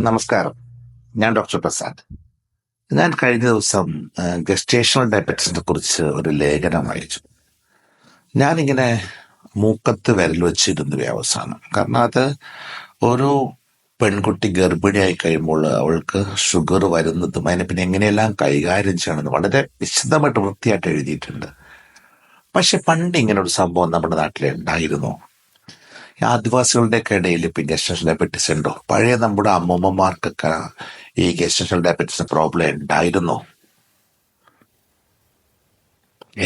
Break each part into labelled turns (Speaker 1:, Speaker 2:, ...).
Speaker 1: നമസ്കാരം. ഞാൻ ഡോക്ടർ പ്രസാദ്. ഞാൻ കഴിഞ്ഞ ദിവസം ഗസ്റ്റേഷണൽ ഡയബറ്റിസിനെ കുറിച്ച് ഒരു ലേഖനം വായിച്ചു. ഞാനിങ്ങനെ മൂക്കത്ത് വിരൽ വെച്ചിരുന്നു അവസാനം. കാരണം അത് ഒരു പെൺകുട്ടി ഗർഭിണിയായി കഴിയുമ്പോൾ അവൾക്ക് ഷുഗർ വരുന്നതും അതിനെ പിന്നെ എങ്ങനെയെല്ലാം കൈകാര്യം ചെയ്യണമെന്ന് വളരെ വിശദമായിട്ട് വൃത്തിയായിട്ട് എഴുതിയിട്ടുണ്ട്. പക്ഷെ പണ്ട് ഇങ്ങനെ ഒരു സംഭവം നമ്മുടെ നാട്ടിൽ ഉണ്ടായിരുന്നു. ഈ ആദിവാസികളുടെയൊക്കെ ഇടയിൽ ഇപ്പം ഗസ്റ്റേഷണൽ ഡയബറ്റിസ് ഉണ്ടോ? പഴയ നമ്മുടെ അമ്മൂമ്മമാർക്കൊക്കെ ഈ ഗസ്റ്റേഷണൽ ഡയബറ്റിസ് പ്രോബ്ലം ഉണ്ടായിരുന്നോ?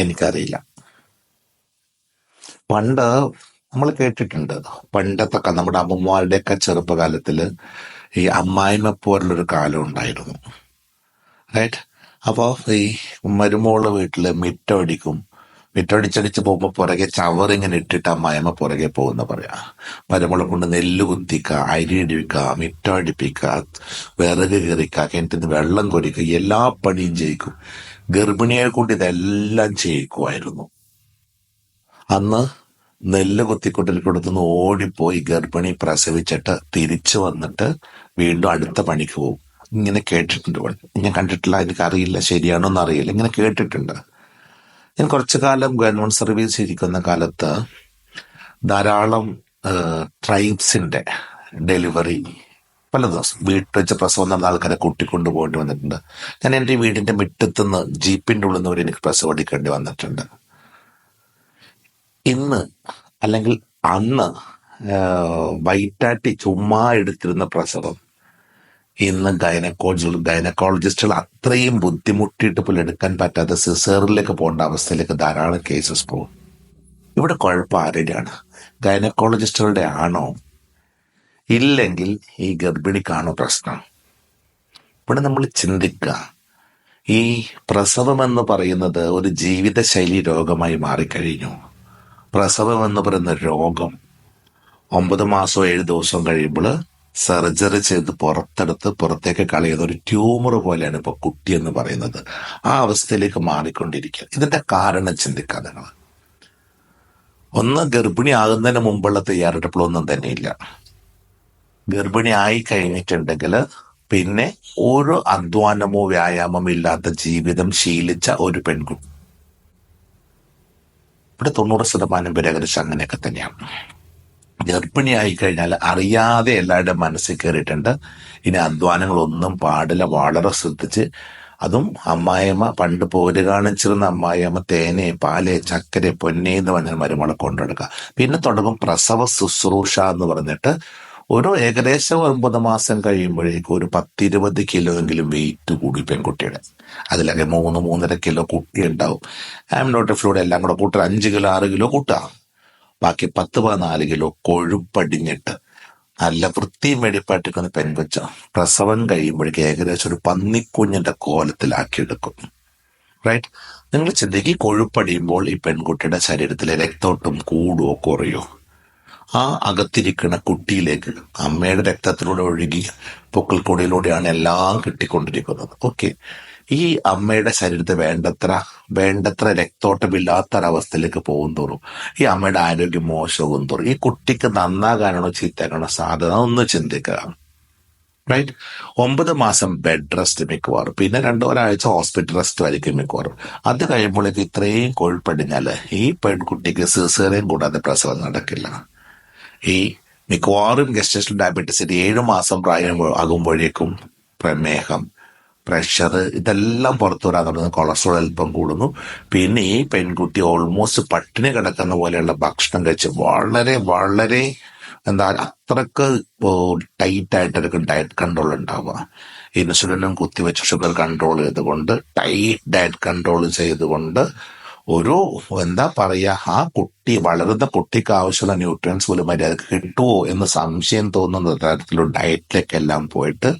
Speaker 1: എനിക്കറിയില്ല. പണ്ട് നമ്മൾ കേട്ടിട്ടുണ്ട്, പണ്ടത്തൊക്കെ നമ്മുടെ അമ്മമാരുടെയൊക്കെ ചെറുപ്പകാലത്തിൽ ഈ അമ്മായിമ്മ പോലുള്ളൊരു കാലം ഉണ്ടായിരുന്നു. റൈറ്റ്. അപ്പോൾ ഈ മരുമോള് വീട്ടില് മിറ്റടിച്ചടിച്ച് പോകുമ്പോൾ പുറകെ ചവറിങ്ങനെ ഇട്ടിട്ട് അമ്മായിമ്മ പുറകെ പോകുന്ന പറയാ. മരുമോളെ കൊണ്ട് നെല്ല് കുത്തിക്ക, അരി ഇടിക്കുക, മിറ്റടിപ്പിക്ക, വിറക് കീറിക്ക, കിണറ്റിന്ന് വെള്ളം കൊരിക്കുക, എല്ലാ പണിയും ചെയ്യിക്കും. ഗർഭിണിയെ കൊണ്ട് ഇതെല്ലാം ചെയ്യിക്കുമായിരുന്നു. അന്ന് നെല്ല് കുത്തിക്കൊണ്ടിരിക്കുന്നിടത്തുനിന്ന് ഓടിപ്പോയി ഗർഭിണി പ്രസവിച്ചിട്ട് തിരിച്ചു വന്നിട്ട് വീണ്ടും അടുത്ത പണിക്ക് പോകും. ഇങ്ങനെ കേട്ടിട്ടുണ്ട്. ഞാൻ കണ്ടിട്ടില്ല, എനിക്കറിയില്ല ശരിയാണോ എന്നറിയില്ല, ഇങ്ങനെ കേട്ടിട്ടുണ്ട്. ഞാൻ കുറച്ചു കാലം ഗവൺമെന്റ് സർവീസ് ഇരിക്കുന്ന കാലത്ത് ധാരാളം ട്രൈബ്സിന്റെ ഡെലിവറി പല ദിവസം വീട്ടിൽ വെച്ച് പ്രസവം നടന്ന ആൾക്കാരെ കൂട്ടിക്കൊണ്ടു പോകേണ്ടി വന്നിട്ടുണ്ട്. ഞാൻ എൻ്റെ വീടിന്റെ മുറ്റത്തുനിന്ന് ജീപ്പിന്റെ ഉള്ളിൽ നിന്ന് വരെ എനിക്ക് പ്രസവം എടുക്കേണ്ടി വന്നിട്ടുണ്ട്. ഇന്ന് അല്ലെങ്കിൽ അന്ന് വൈറ്റാറ്റി ചുമ്മാ എടുത്തിരുന്ന പ്രസവം ഇന്ന് ഗൈനക്കോളജിസ്റ്റുകൾ അത്രയും ബുദ്ധിമുട്ടിയിട്ട് പോലും എടുക്കാൻ പറ്റാത്ത സിസേറിലേക്ക് പോകേണ്ട അവസ്ഥയിലേക്ക് ധാരാളം കേസസ് പോകും. ഇവിടെ കുഴപ്പം ആരുടെയാണ്? ഗൈനക്കോളജിസ്റ്റുകളുടെ ആണോ? ഇല്ലെങ്കിൽ ഈ ഗർഭിണിക്കാണോ പ്രശ്നം? ഇവിടെ നമ്മൾ ചിന്തിക്കുക, ഈ പ്രസവം എന്ന് പറയുന്നത് ഒരു ജീവിതശൈലി രോഗമായി മാറിക്കഴിഞ്ഞു. പ്രസവം എന്ന് പറയുന്ന രോഗം 9 മാസമോ 7 ദിവസം കഴിയുമ്പോൾ സർജറി ചെയ്ത് പുറത്തേക്ക് കളയുന്ന ഒരു ട്യൂമർ പോലെയാണ് ഇപ്പൊ കുട്ടി എന്ന് പറയുന്നത്. ആ അവസ്ഥയിലേക്ക് മാറിക്കൊണ്ടിരിക്കുക. ഇതിന്റെ കാരണം ചിന്തിക്കുക നിങ്ങൾ. ഒന്ന്, ഗർഭിണി ആകുന്നതിന് മുമ്പുള്ള തയ്യാറെടുപ്പുകളൊന്നും തന്നെയില്ല. ഗർഭിണി ആയി കഴിഞ്ഞിട്ടുണ്ടെങ്കിൽ പിന്നെ ഒരു അധ്വാനമോ വ്യായാമമോ ഇല്ലാത്ത ജീവിതം ശീലിച്ച ഒരു പെൺകുട്ടി. ഇവിടെ 90% പേര് ഏകദേശം അങ്ങനെയൊക്കെ തന്നെയാണ്. ഗർഭിണിയായി കഴിഞ്ഞാൽ അറിയാതെ എല്ലാവരുടെ മനസ്സിൽ കയറിയിട്ടുണ്ട്, ഇനി അധ്വാനങ്ങളൊന്നും പാടില്ല, വളരെ ശ്രദ്ധിച്ച്. അതും അമ്മായിയമ്മ പണ്ട് പോര് കാണിച്ചിരുന്ന അമ്മായിയമ്മ തേനെ, പാല്, ചക്കര, പൊന്നെ എന്ന് പറഞ്ഞാൽ മരുമകളെ കൊണ്ടെടുക്കുക. പിന്നെ തുടങ്ങും പ്രസവ ശുശ്രൂഷ എന്ന് പറഞ്ഞിട്ട് ഒരു ഏകദേശം 9 മാസം കഴിയുമ്പോഴേക്കും ഒരു 10-20 കിലോ എങ്കിലും വെയിറ്റ് കൂടി പെൺകുട്ടിയുടെ. അതിലൊക്കെ 3-3.5 കിലോ കുട്ടി ഉണ്ടാവും. ആംനോട്ടിഫ്ലൂഡ് എല്ലാം കൂടെ കൂട്ടുക 5 കിലോ 6 കിലോ കൂട്ടുക. ബാക്കി 10-14 കിലോ കൊഴുപ്പടിഞ്ഞിട്ട് നല്ല വൃത്തിയും വെടിപ്പാട്ടിക്കുന്ന പെൺകൊച്ച പ്രസവം കഴിയുമ്പോഴേക്ക് ഏകദേശം ഒരു പന്നിക്കുഞ്ഞിന്റെ കോലത്തിലാക്കിയെടുക്കും. റൈറ്റ്. നിങ്ങൾ ചിന്തിക്ക്, കൊഴുപ്പടിയുമ്പോൾ ഈ പെൺകുട്ടിയുടെ ശരീരത്തിലെ രക്തോട്ടം കൂടുവോ കുറയോ? ആ അകത്തിരിക്കുന്ന കുട്ടിയിലേക്ക് അമ്മയുടെ രക്തത്തിലൂടെ ഒഴുകി പൊക്കിൾക്കൊടിയിലൂടെയാണ് എല്ലാം കിട്ടിക്കൊണ്ടിരിക്കുന്നത്. ഓക്കെ. ഈ അമ്മയുടെ ശരീരത്തെ വേണ്ടത്ര രക്തോട്ടമില്ലാത്തൊരവസ്ഥയിലേക്ക് പോകും തോറും ഈ അമ്മയുടെ ആരോഗ്യം മോശവും തോറും ഈ കുട്ടിക്ക് നന്നാകാനാണോ ചീത്തയാകാനോ സാധ്യത? ഒന്ന് ചിന്തിക്കുക. റൈറ്റ്. 9 മാസം ബെഡ് റെസ്റ്റ് മിക്കവാറും, പിന്നെ 2-1 ഹോസ്പിറ്റൽ റെസ്റ്റ് ആയിരിക്കും മിക്കവാറും. അത് കഴിയുമ്പോഴേക്ക് ഇത്രയും കൊഴുപ്പടിഞ്ഞാല് ഈ പെൺകുട്ടിക്ക് സിസേറിയൻ കൂടാതെ പ്രസവം നടക്കില്ല. ഈ മിക്കവാറും ഗസ്റ്റേഷണൽ ഡയബറ്റിസിന്റെ 7 മാസം പ്രായം ആകുമ്പോഴേക്കും പ്രമേഹം, പ്രഷർ ഇതെല്ലാം പുറത്തു വരാൻ തുടങ്ങുന്നു. കൊളസ്ട്രോൾ അല്പം കൂടുന്നു. പിന്നെ ഈ പെൺകുട്ടി ഓൾമോസ്റ്റ് പട്ടിണി കിടക്കുന്ന പോലെയുള്ള ഭക്ഷണം കഴിച്ച് വളരെ വളരെ അത്രക്ക് ടൈറ്റ് ആയിട്ടായിരിക്കും ഡയറ്റ് കൺട്രോൾ ഉണ്ടാവുക. ഇൻസുലിനും കുത്തിവെച്ച് ഷുഗർ കൺട്രോൾ ചെയ്തുകൊണ്ട്, ടൈറ്റ് ഡയറ്റ് കൺട്രോൾ ചെയ്തുകൊണ്ട് ഒരു ആ കുട്ടി വളരുന്ന കുട്ടിക്ക് ആവശ്യമുള്ള ന്യൂട്രിയൻസ് പോലും മര്യാദക്ക് കിട്ടുമോ എന്ന് സംശയം തോന്നുന്ന തരത്തിലുള്ള ഡയറ്റിലേക്കെല്ലാം പോയിട്ട്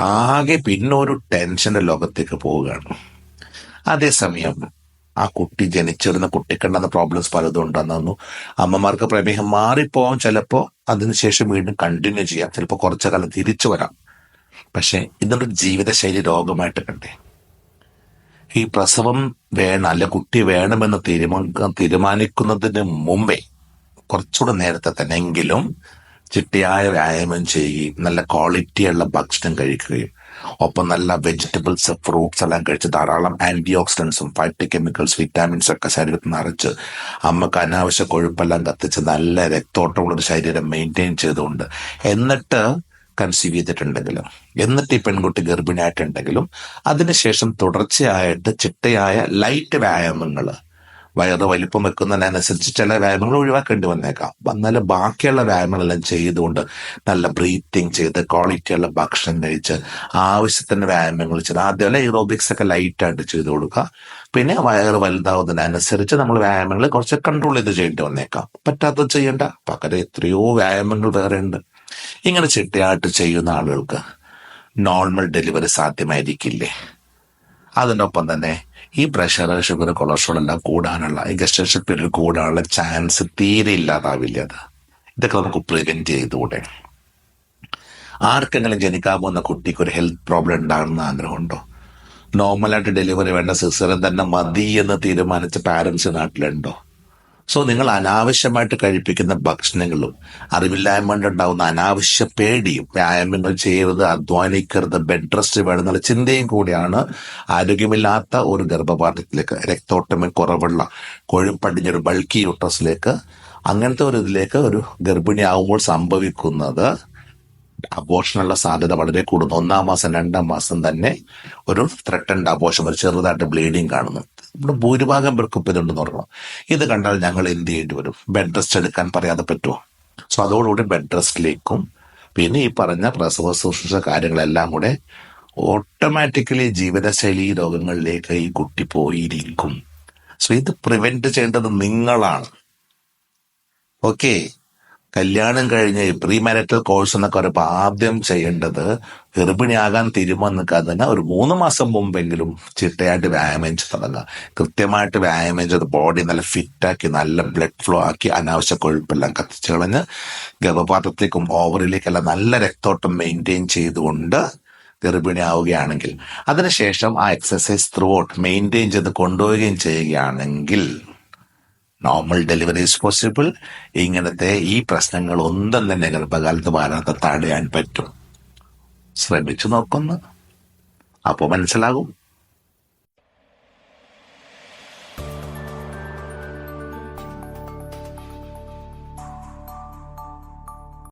Speaker 1: ആകെ പിന്നെ ഒരു ടെൻഷന്റെ ലോകത്തേക്ക് പോവുകയാണ്. അതേസമയം ആ കുട്ടി ജനിച്ചിരുന്ന കുട്ടിക്കുണ്ടെന്ന പ്രോബ്ലംസ് പലതും ഉണ്ടെന്നു. അമ്മമാർക്ക് പ്രമേഹം മാറിപ്പോവാം, ചിലപ്പോൾ അതിനുശേഷം വീണ്ടും കണ്ടിന്യൂ ചെയ്യാം, ചിലപ്പോൾ കുറച്ചു കാലം തിരിച്ചു വരാം. പക്ഷെ ഇതൊരു ജീവിതശൈലി രോഗമായിട്ട് കണ്ടേ. ഈ പ്രസവം വേണം അല്ലെ കുട്ടി വേണമെന്ന് തീരുമാനിക്കുന്നതിന് മുമ്പേ കുറച്ചുകൂടെ നേരത്തെ തന്നെ എങ്കിലും ചിട്ടയായ വ്യായാമം ചെയ്യുകയും നല്ല ക്വാളിറ്റിയുള്ള ഭക്ഷണം കഴിക്കുകയും ഒപ്പം നല്ല വെജിറ്റബിൾസ് ഫ്രൂട്ട്സ് എല്ലാം കഴിച്ച് ധാരാളം ആന്റി ഓക്സിഡൻസും ഫൈറ്റോ കെമിക്കൽസ് വിറ്റാമിൻസ് ഒക്കെ ശരീരത്തിൽ നിറച്ച് അമ്മക്ക് അനാവശ്യ കൊഴുപ്പെല്ലാം കത്തിച്ച് നല്ല രക്തോട്ടമുള്ള ഒരു ശരീരം മെയിൻറ്റെയിൻ ചെയ്തുകൊണ്ട് എന്നിട്ട് കൺസീവ് ചെയ്തിട്ടുണ്ടെങ്കിലും എന്നിട്ട് ഈ പെൺകുട്ടി ഗർഭിണിയായിട്ടുണ്ടെങ്കിലും അതിനുശേഷം തുടർച്ചയായിട്ട് ചിട്ടയായ ലൈറ്റ് വ്യായാമങ്ങൾ വയറ് വലിപ്പം വെക്കുന്നതിനനുസരിച്ച് ചില വ്യായാമങ്ങൾ ഒഴിവാക്കേണ്ടി വന്നേക്കാം. എന്നാലും ബാക്കിയുള്ള വ്യായാമങ്ങളെല്ലാം ചെയ്തുകൊണ്ട് നല്ല ബ്രീത്തിങ് ചെയ്ത് ക്വാളിറ്റിയുള്ള ഭക്ഷണം കഴിച്ച് ആവശ്യത്തിന് വ്യായാമങ്ങൾ ചെയ്ത് ആദ്യം എയ്റോബിക്സ് ഒക്കെ ലൈറ്റായിട്ട് ചെയ്ത് കൊടുക്കുക. പിന്നെ വയറ് വലുതാവുന്നതിനനുസരിച്ച് നമ്മൾ വ്യായാമങ്ങൾ കുറച്ച് കൺട്രോൾ ചെയ്ത് ചെയ്യേണ്ടി വന്നേക്കാം. പറ്റാത്തത് ചെയ്യണ്ട, പകരം എത്രയോ വ്യായാമങ്ങൾ വേറെ ഉണ്ട്. ഇങ്ങനെ ചിട്ടയായിട്ട് ചെയ്യുന്ന ആളുകൾക്ക് നോർമൽ ഡെലിവറി സാധ്യമായിരിക്കില്ലേ? അതിൻ്റെ ഒപ്പം തന്നെ ഈ പ്രഷർ, ഷുഗർ, കൊളസ്ട്രോൾ എല്ലാം കൂടാനുള്ള ഈ ഗസ്റ്റേഷൻ പീരീഡ് കൂടാനുള്ള ചാൻസ് തീരെ ഇല്ലാതാവില്ല. ഇതൊക്കെ നമുക്ക് പ്രിവെന്റ് ചെയ്തുകൂടെ? ആർക്കെങ്കിലും ജനിക്കാൻ പോകുന്ന കുട്ടിക്ക് ഒരു ഹെൽത്ത് പ്രോബ്ലം ഉണ്ടാകുന്ന ആഗ്രഹമുണ്ടോ? നോർമലായിട്ട് ഡെലിവറി വേണ്ട സിസേറിയൻ തന്നെ മതി എന്ന് തീരുമാനിച്ച പാരന്റ്സ് നാട്ടിലുണ്ടോ? സോ നിങ്ങൾ അനാവശ്യമായിട്ട് കഴിപ്പിക്കുന്ന ഭക്ഷണങ്ങളും അറിവില്ലായ്മ കൊണ്ടുണ്ടാവുന്ന അനാവശ്യ പേടിയും വ്യായാമങ്ങൾ ചെയ്യരുത്, അധ്വാനിക്കരുത്, ബെഡ് റെസ്റ്റ് വേണമെന്നുള്ള ചിന്തയും കൂടിയാണ് ആരോഗ്യമില്ലാത്ത ഒരു ഗർഭപാത്രത്തിലേക്ക്, രക്തോട്ടമിൽ കുറവുള്ള കൊഴുപ്പടിഞ്ഞൊരു ബൾക്കി യൂട്രസിലേക്ക്, അങ്ങനത്തെ ഒരു ഇതിലേക്ക് ഒരു ഗർഭിണിയാവുമ്പോൾ സംഭവിക്കുന്നത്. അബോർഷനുള്ള സാധ്യത വളരെ കൂടുന്നു. 1-ാം മാസം 2-ാം മാസം തന്നെ ഒരു ത്രെട്ടൻഡ് അബോർഷൻ, ഒരു ചെറുതായിട്ട് ബ്ലീഡിങ് കാണുന്നു. ഇവിടെ ഭൂരിഭാഗം പേർക്കും ഇതുണ്ടെന്ന് പറഞ്ഞു. ഇത് കണ്ടാൽ ഞങ്ങൾ എന്ത് ചെയ്യേണ്ടി വരും? ബെഡ് റെസ്റ്റ് എടുക്കാൻ പറയാതെ പറ്റുമോ? സോ അതോടുകൂടി ബെഡ് റെസ്റ്റിലേക്കും പിന്നെ ഈ പറഞ്ഞ പ്രസവ ശുശ്രൂഷ കാര്യങ്ങളെല്ലാം കൂടെ ഓട്ടോമാറ്റിക്കലി ജീവിതശൈലി രോഗങ്ങളിലേക്ക് ഈ കുട്ടി പോയിരിക്കും. സോ ഇത് പ്രിവെന്റ് ചെയ്യേണ്ടത് നിങ്ങളാണ്. ഓക്കെ, കല്യാണം കഴിഞ്ഞ് പ്രീ മാരിറ്റൽ കോഴ്സ് എന്നൊക്കെ പറയുമ്പോൾ ആദ്യം ചെയ്യേണ്ടത് ഗർഭിണിയാകാൻ തീരുമാനിക്കാതെ ഒരു 3 മാസം മുമ്പെങ്കിലും ചിട്ടയായിട്ട് വ്യായാമം ചെയ്ത് തുടങ്ങുക. കൃത്യമായിട്ട് വ്യായാമം ചെയ്ത് ബോഡി നല്ല ഫിറ്റാക്കി നല്ല ബ്ലഡ് ഫ്ലോ ആക്കി അനാവശ്യ കൊഴുപ്പെല്ലാം കത്തിച്ച് കളഞ്ഞ് ഗർഭപാത്രത്തേക്കും ഓവറിലേക്കെല്ലാം നല്ല രക്തോട്ടം മെയിൻറ്റെയിൻ ചെയ്തുകൊണ്ട് ഗർഭിണിയാവുകയാണെങ്കിൽ അതിനുശേഷം ആ എക്സസൈസ് ത്രൂ ഔട്ട് മെയിൻറ്റെയിൻ ചെയ്ത് കൊണ്ടുപോവുകയും ചെയ്യുകയാണെങ്കിൽ നോർമൽ ഡെലിവറി ഈസ് പോസിബിൾ. ഇങ്ങനത്തെ ഈ പ്രശ്നങ്ങൾ ഒന്നും തന്നെ ഗർഭകാലത്ത് വരാതെ തടയാൻ പറ്റും. ശ്രമിച്ചു നോക്കുന്നു, അപ്പോൾ മനസ്സിലാകും.